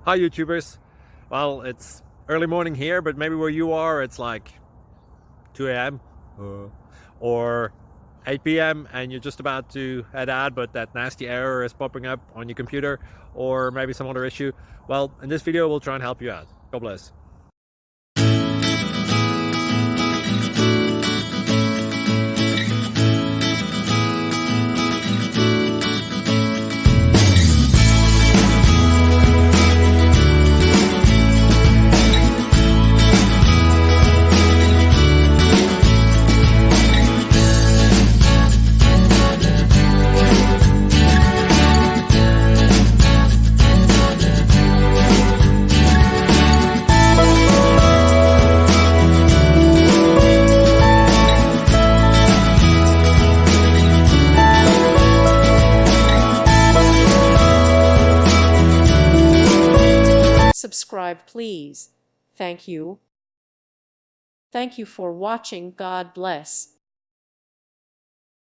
Hi YouTubers. Well, it's early morning here, but maybe where you are it's like 2 a.m. or 8 p.m. and you're just about to head out, but that nasty error is popping up on your computer, or maybe some other issue. Well, in this video we'll try and help you out. God bless. Subscribe, please. Thank you. Thank you for watching. God bless.